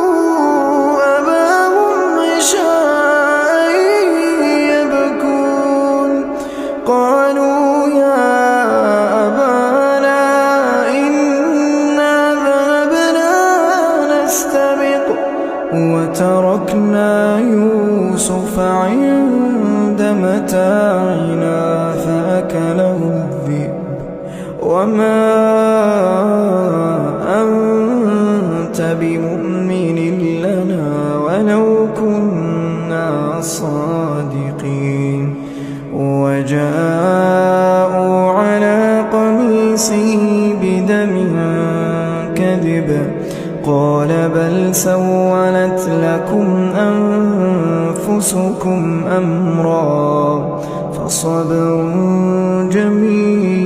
وجاءوا أباهم عشاء يبكون قالوا يا أبانا إنا ذهبنا نستبق وتركنا يوسف عند متاعنا فأكله الذئب وما أنت بمؤمن لنا ولو كنا صادقين وجاءوا على قميصه بدم كذب قال بل سولت لكم أنفسكم أمرا فصبر جميل